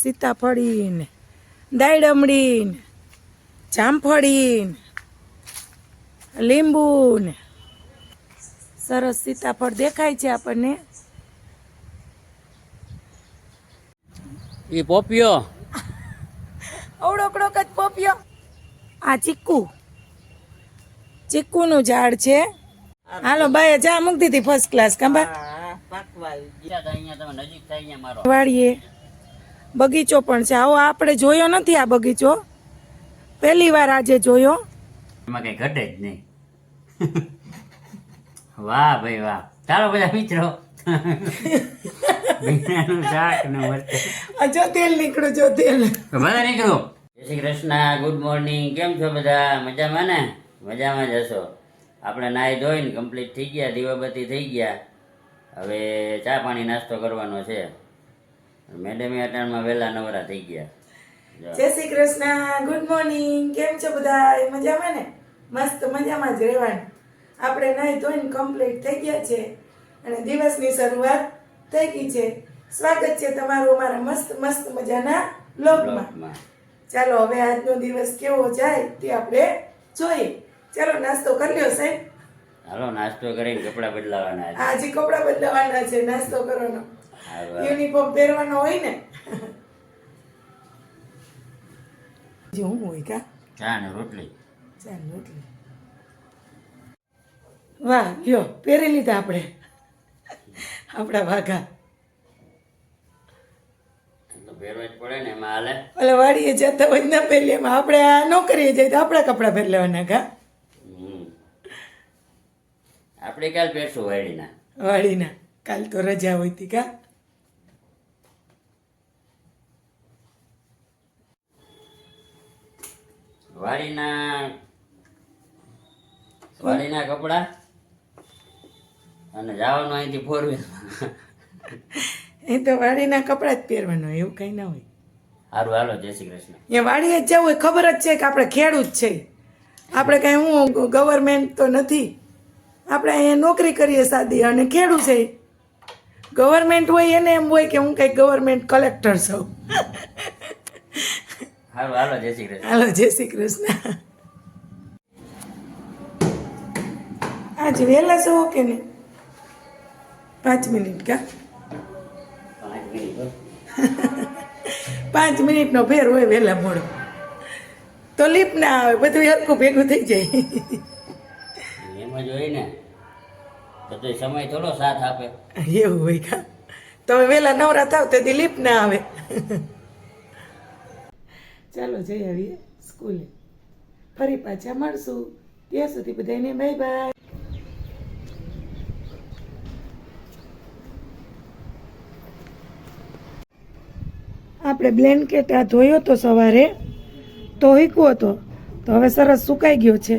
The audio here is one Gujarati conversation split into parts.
સીતાફળી ને દાયડમડી ને જામફળી ને લીંબુ ને સરસ સીતાફળ દેખાય છે આપણને. એ પોપિયો અવડોકડોક જ પોપિયો. આ ચીકુનું ઝાડ છે. હાલો બાય ચા મૂકી દીધી ફર્સ્ટ ક્લાસ કાંબા નજીક થાય મારો વાળીએ. બગીચો પણ છે. આવો આપણે જોયો નથી આ બગીચો, પહેલી વાર આજે જોયો. એમાં કઈ ઘટે જ નહીં. વાહ ભાઈ વાહ. ચાલો બધા મિત્રો ભીંડાનું શાક ને મરચાં. જો તેલ નીકળ્યું, જો તેલ બધા નીકળ્યું. જય શ્રી કૃષ્ણ, ગુડ મોર્નિંગ. કેમ છો બધા? મજામાં ને? મજામાં જ હશો. આપણે નાહી ધોઈને કમ્પ્લીટ થઈ ગયા, દીવાબત્તી થઈ ગયા. હવે ચા પાણી નાસ્તો કરવાનો છે. મેડમે અટાણમાં વહેલા નવરા થઈ ગયા. જય શ્રી કૃષ્ણ, ગુડ મોર્નિંગ. કેમ છો બધા? મજામાં ને? મસ્ત મજામાં જ રહેવાનું. આપણે નાહી ધોઈને કમ્પ્લીટ થઈ ગયા છે અને દિવસની શરૂઆત થઈ ગઈ છે. સ્વાગત છે તમારું અમારા મસ્ત મસ્ત મજાના વ્લોગમાં. ચાલો હવે આજનો દિવસ કેવો જાય તે આપણે જોઈએ. ચાલો નાસ્તો કરી લ્યો સાહેબ. હાલો નાસ્તો કરીને કપડા બદલાવાના છે. આજે કપડા બદલાવાના છે, નાસ્તો કરવાનો, યુનિફોર્મ પહેરવાનો હોય ને. શું હોય કા? ચા ને રોટલી. ચા ને રોટલી. વાહ લ્યો પહેરી લીધા આપણે આપણા વાઘા. પહેરવા જ પડે ને એમાં હાલે. ઓલા વાડીએ જતા હોય ના પહેરી, એમાં આપણે આ નોકરીએ જઈએ તો આપણા કપડા પહેરી લેવાના કા. આપણે કાલ પહેરશું વાડીના. કાલ તો રજા હોય તી કા. વાડીના કપડા અને જવાનું અહીંથી 4 વ્હીલ. એ તો વાડીના કપડા જ પહેરવાનું, એવું કઈ ના હોય. સારું હાલો, જય શ્રી કૃષ્ણ. એ વાડીએ જ જવું હોય, ખબર જ છે કે આપણે ખેડૂત છે. આપણે કઈ હું ગવર્મેન્ટ તો નથી, આપણે અહીંયા નોકરી કરીએ સાદી, અને ખેડૂત છે. ગવર્મેન્ટ હોય એને એમ હોય કે હું કઈ ગવર્મેન્ટ કલેક્ટર છું. સારું હાલો, જય શ્રી કૃષ્ણ. હાલો જય શ્રી કૃષ્ણ. આજ વહેલા છો કે નહીં? 5 મિનિટ કા? 5 મિનિટનો ફેર હોય વહેલા મોડો તો લીપ ના આવે, બધું હરખું ભેગું થઈ જાય. એમાં જ હોય ને તો સમય થોડો સાથ આપે. એવું હોય કા? તો વહેલા નવરા થાવ તેથી લીપ ના આવે. ચાલો જઈ આવીએ સ્કૂલે. ફરી પાછા મળશું. ત્યાં સુધી બધાને બાય બાય. આપણે બ્લેન્કેટ આ ધોયો તો સવારે તો હીકવો હતો, તો હવે સરસ સુકાઈ ગયો છે.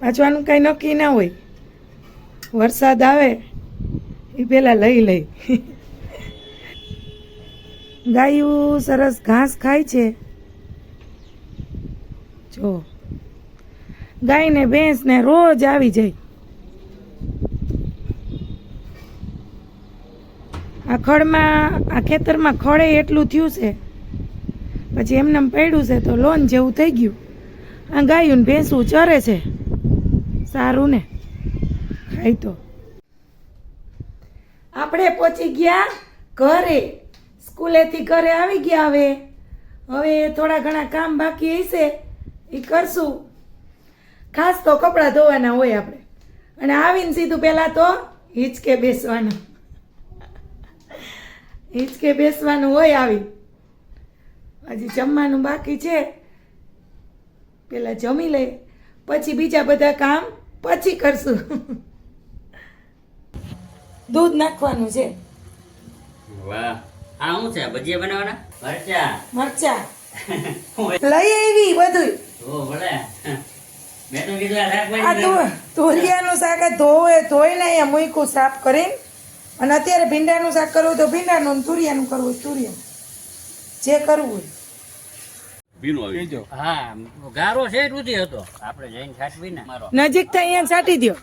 પાછું આનું કાંઈ નક્કી ના હોય, વરસાદ આવે એ પહેલાં લઈ ગાયું સરસ ઘાસ ખાય છે. જો ગાય ને ભેંસ ને રોજ આવી જાય. આ ખડમાં, આ ખેતરમાં ખડે એટલું થયું છે, પછી એમને પડ્યું છે તો લોન જેવું થઈ ગયું. આ ગાયું ને ભેંસું ચરે છે. સારું ને, ખાય તો. આપણે પહોંચી ગયા ઘરે. સ્કૂલેથી ઘરે આવી ગયા. હવે થોડા ઘણા કામ બાકી હશે એ કરશું. ખાસ તો કપડાં ધોવાના હોય આપણે, અને આવીને સીધું પહેલાં તો હિંચકે બેસવાનું હોય. આવી હજી જમવાનું બાકી છે, પેલા જમી લઈ, પછી બીજા બધા કામ પછી કરશું. દૂધ નાખવાનું છે. વાહ, આ શું છે? ભજીયા બનાવવાના? મરચા લઈ આવી બધું. ઓ ભલે. મેં તો કીધું આ શાક આ તુરિયાનું શાક ધોઈને અહીંયા મૂક્યું સાફ કરીને. અને અત્યારે ભીંડાનું શાક કરવું તો ભીંડાનું, તુરિયાનું કરવું હોય તુરિયાનું, જે કરવું હોય. હા, ગારો છે રૂધી હતો. આપણે જઈને છાંટવી ને મારો. નજીક તો અહીંયા છાંટી દો.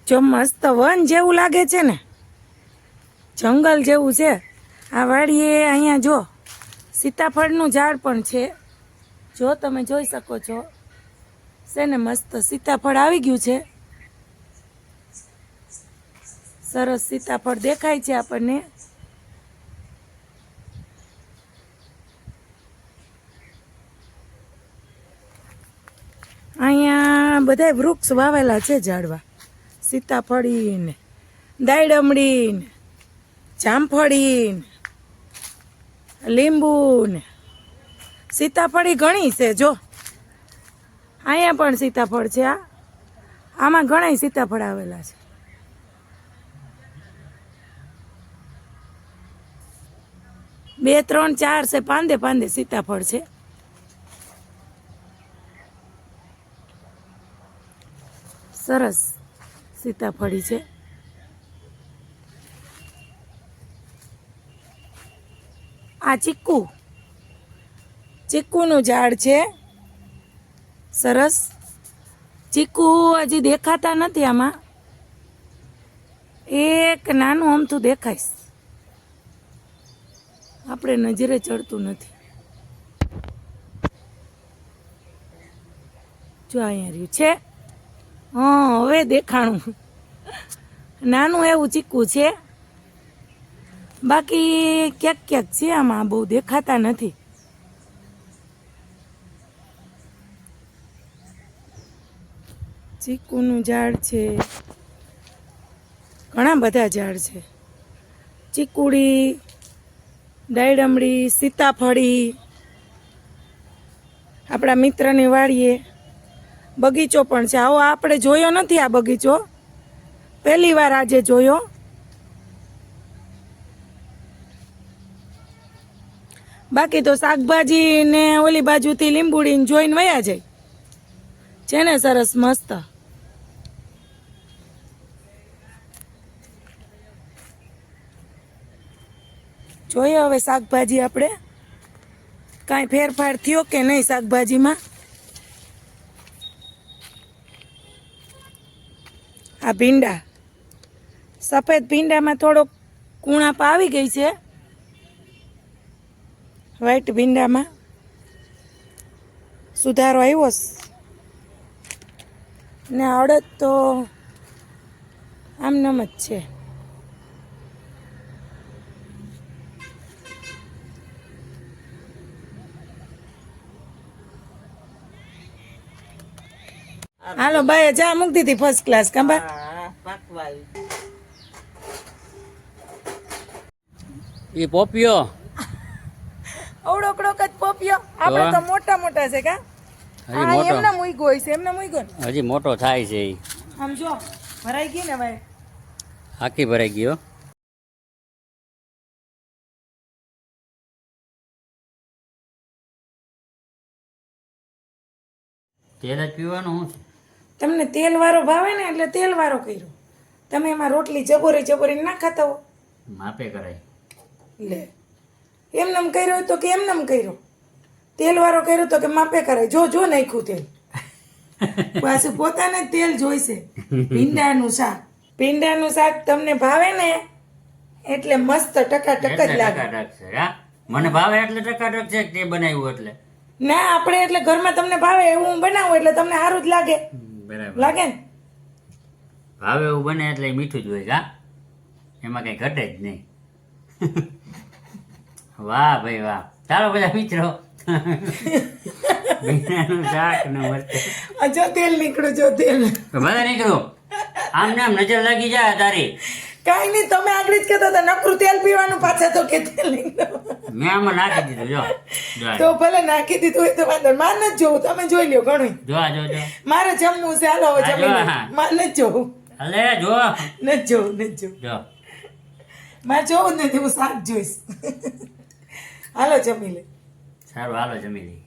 જો મસ્ત વન જેવું લાગે છે ને, જંગલ જેવું છે. આ વાડીએ અહીંયા જો સીતાફળનું ઝાડ પણ છે, જો તમે જોઈ શકો છો. છે ને મસ્ત સીતાફળ આવી ગયું છે, સરસ સીતાફળ દેખાય છે આપણને. અહીંયા બધા વૃક્ષ વાવેલા છે, ઝાડવા સીતાફળી ને દાયડમડી ને જામફળી ને લીંબુ ને સીતાફળી ઘણી છે. જો અહીંયા પણ સીતાફળ છે, આમાં ઘણા સીતાફળ આવેલા છે. બે ત્રણ ચાર છે, પાંદે પાંદે સીતાફળ છે. સરસ સીતાફળી છે. આ ચીકુનું ઝાડ છે, સરસ. ચીકુ હજી દેખાતા નથી આમાં, એક નાનું અમથું દેખાઈશ, આપણે નજરે ચડતું નથી. જો અહીંયા રહ્યું છે, હા હવે દેખાણું. નાનું એવું ચીકુ છે, બાકી ક્યાંક ક્યાંક છે, આમાં બહુ દેખાતા નથી. ચીકુનું ઝાડ છે, ઘણા બધા ઝાડ છે. ચીકુડી, દાયડમડી, સીતાફળી. આપણા મિત્રની વાડીએ બગીચો પણ છે. આવો આપણે જોયો નથી આ બગીચો, પહેલી વાર આજે જોયો. બાકી તો શાકભાજી ને ઓલી બાજુથી લીંબુડી જોઈને વયા જાય છે ને, સરસ મસ્ત. જોઈએ હવે શાકભાજી આપણે કાંઈ ફેરફાર થયો કે નહીં શાકભાજીમાં. આ ભીંડા, સફેદ ભીંડામાં થોડોક કુણાપ આવી ગઈ છે, વ્હાઈટ ભીંડામાં સુધારો આવ્યો ને. અડદ તો આમનામ જ છે. હાલો બાય ચા મૂકી દીધી ફર્સ્ટ ક્લાસ કાંબા. એ પોપિયો અવડોકડોક જ પોપિયો, આપણે તો મોટા મોટા છે કા. હા એમને મૂક્યો હોય છે, એમને મૂક્યો ને હજી મોટો થાય છે. આમ જો ભરાઈ ગઈ ને ભાઈ, આખી ભરાઈ ગયો. તેલ જ પીવાનું શું છે? તમને તેલ વાળો ભાવે ને એટલે તેલ વાળો કર્યો. તમે એમાં રોટલી જબોરી ના ખાતા હો, માપે કરાય. લે એમનેમ કર્યો તો કે એમનેમ કર્યો, તેલ વાળો કર્યો તો કે માપે કરાય. જો નાખ્યું તેલ, પાછું પોતાને જ તેલ જોઈશે. ભીંડાનું શાક તમને ભાવે ને એટલે મસ્ત ટકાટક જ લાગે. મને ભાવે એટલે ટકાટક છે તે બનાવ્યું એટલે. ના આપણે એટલે ઘરમાં તમને ભાવે એવું બનાવું એટલે તમને સારું જ લાગે. બરાબર લાગે ને, ભાવે એવું બને એટલે મીઠું જ હોય. કા એમાં કઈ ઘટે જ નહીં. વાહ ભાઈ વાહ. ચાલો બધા મિત્રો, ભીંડાનું શાક ને મરચાં. જો તેલ નીકળું, જો તેલ બધા નીકળો. આમ ને આમ નજર લાગી જાય તારી. કાઈ નહીં, તમે આગળ જ કહેતા હતા નકરું તેલ પીવાનું, પાછા તો કે તેલ નીકળો. મેં આમાં નાખી દીધું. જો તો ભલે નાખી દીધું હોય તો વાંધો. માર નથી જોવું, તમે જોઈ લ્યો ઘણું. જો મારે જમવું છે, હાલો હવે જમી લઈએ. માર નથી જોવું, અલે જો નથી જોવું. જો મારે જોવું જ નથી, હું શાક જોઈશ. હાલો જમી લે. સારું હાલો જમી લઈ.